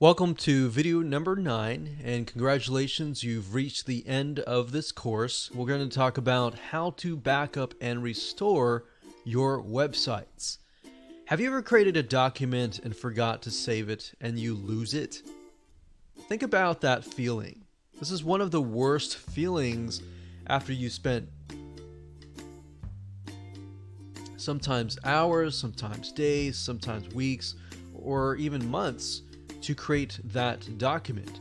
Welcome to video number 9, and congratulations, you've reached the end of this course. We're going to talk about how to back up and restore your websites. Have you ever created a document and forgot to save it and you lose it? Think about that feeling. This is one of the worst feelings after you spent sometimes hours, sometimes days, sometimes weeks, or even months to create that document.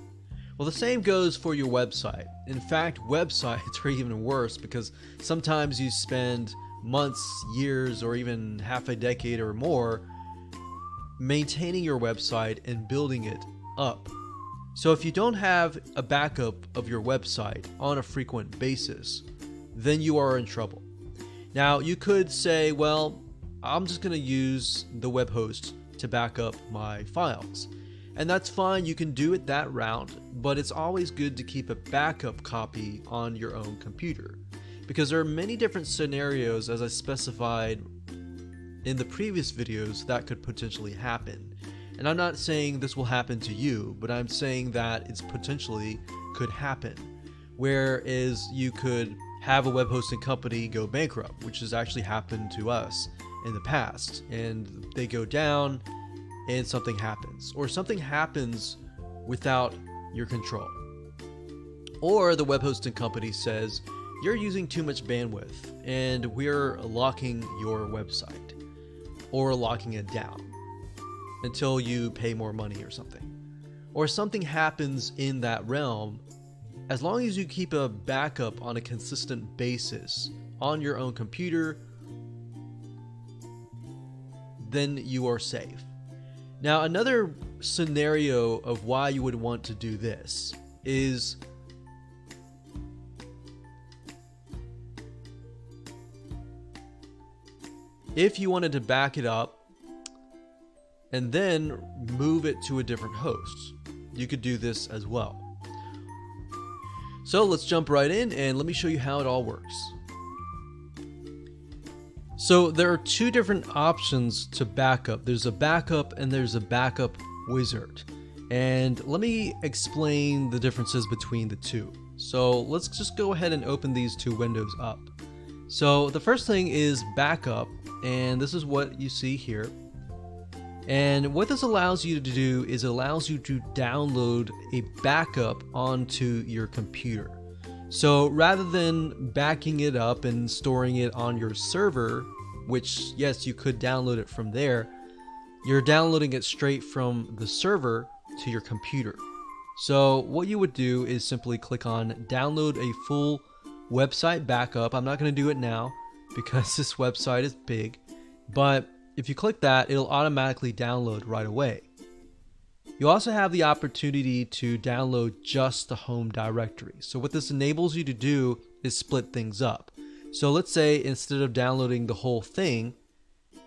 Well, the same goes for your website. In fact, websites are even worse because sometimes you spend months, years, or even half a decade or more maintaining your website and building it up. So if you don't have a backup of your website on a frequent basis, then you are in trouble. Now, you could say, well, I'm just going to use the web host to back up my files. And that's fine, you can do it that route, but it's always good to keep a backup copy on your own computer, because there are many different scenarios, as I specified in the previous videos, that could potentially happen. And I'm not saying this will happen to you, but I'm saying that it's potentially could happen. Whereas you could have a web hosting company go bankrupt, which has actually happened to us in the past, and they go down and something happens, or something happens without your control. Or the web hosting company says, you're using too much bandwidth and we're locking your website, or locking it down until you pay more money or something. Or something happens in that realm. As long as you keep a backup on a consistent basis on your own computer, then you are safe. Now, another scenario of why you would want to do this is if you wanted to back it up and then move it to a different host. You could do this as well. So let's jump right in and let me show you how it all works. So there are two different options to backup. There's a backup and there's a backup wizard. And let me explain the differences between the two. So let's just go ahead and open these two windows up. So the first thing is backup, and this is what you see here. And what this allows you to do is it allows you to download a backup onto your computer. So rather than backing it up and storing it on your server, which yes, you could download it from there, you're downloading it straight from the server to your computer. So what you would do is simply click on download a full website backup. I'm not going to do it now because this website is big, but if you click that, it'll automatically download right away. You also have the opportunity to download just the home directory. So what this enables you to do is split things up. So let's say instead of downloading the whole thing,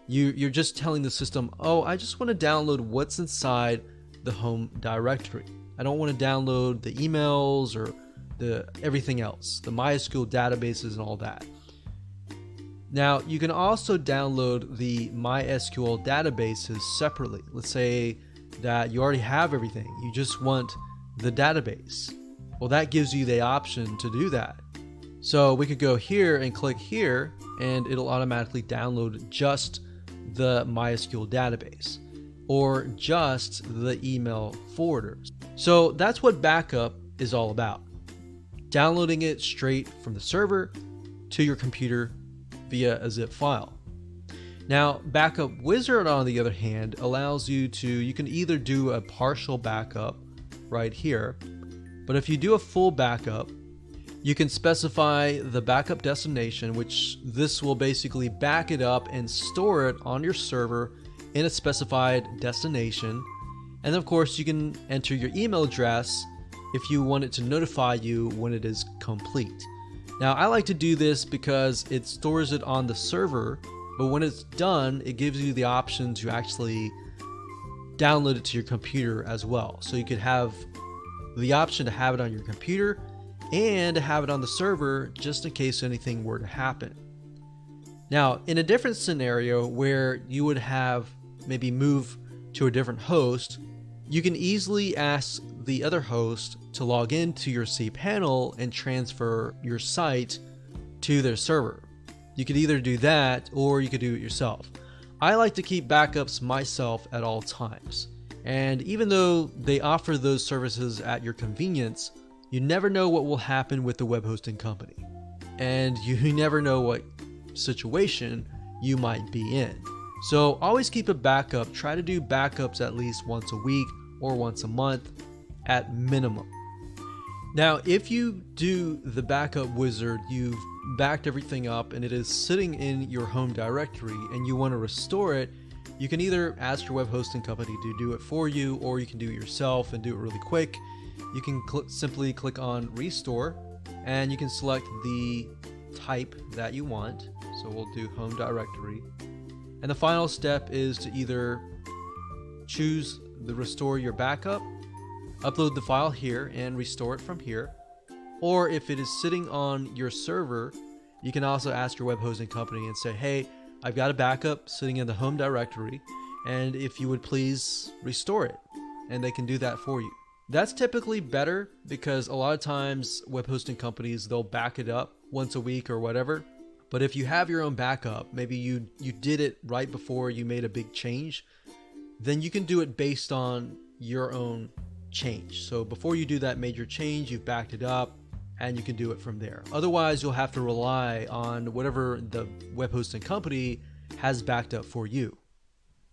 you're just telling the system, oh, I just want to download what's inside the home directory. I don't want to download the emails or everything else, the MySQL databases and all that. Now, you can also download the MySQL databases separately. Let's say that you already have everything, you just want the database. Well, that gives you the option to do that. So we could go here and click here and it'll automatically download just the MySQL database or just the email forwarders. So that's what backup is all about. Downloading it straight from the server to your computer via a zip file. Now, Backup Wizard, on the other hand, allows you can either do a partial backup right here, but if you do a full backup, you can specify the backup destination, which this will basically back it up and store it on your server in a specified destination. And of course, you can enter your email address if you want it to notify you when it is complete. Now, I like to do this because it stores it on the server, but when it's done, it gives you the option to actually download it to your computer as well. So you could have the option to have it on your computer and to have it on the server just in case anything were to happen. Now, in a different scenario where you would have maybe move to a different host, You can easily ask the other host to log into your cPanel and transfer your site to their server. You could either do that or you could do it yourself. I like to keep backups myself at all times. And even though they offer those services at your convenience, you never know what will happen with the web hosting company. And you never know what situation you might be in. So always keep a backup. Try to do backups at least once a week or once a month at minimum. Now, if you do the backup wizard, you've backed everything up and it is sitting in your home directory and you want to restore it, you can either ask your web hosting company to do it for you, or you can do it yourself and do it really quick. You can simply click on restore and you can select the type that you want. So we'll do home directory. And the final step is to either choose the restore your backup, upload the file here and restore it from here. Or if it is sitting on your server, you can also ask your web hosting company and say, hey, I've got a backup sitting in the home directory, and if you would please restore it. And they can do that for you. That's typically better because a lot of times web hosting companies, they'll back it up once a week or whatever. But if you have your own backup, maybe you did it right before you made a big change, then you can do it based on your own change. So before you do that major change, you've backed it up and you can do it from there. Otherwise, you'll have to rely on whatever the web hosting company has backed up for you.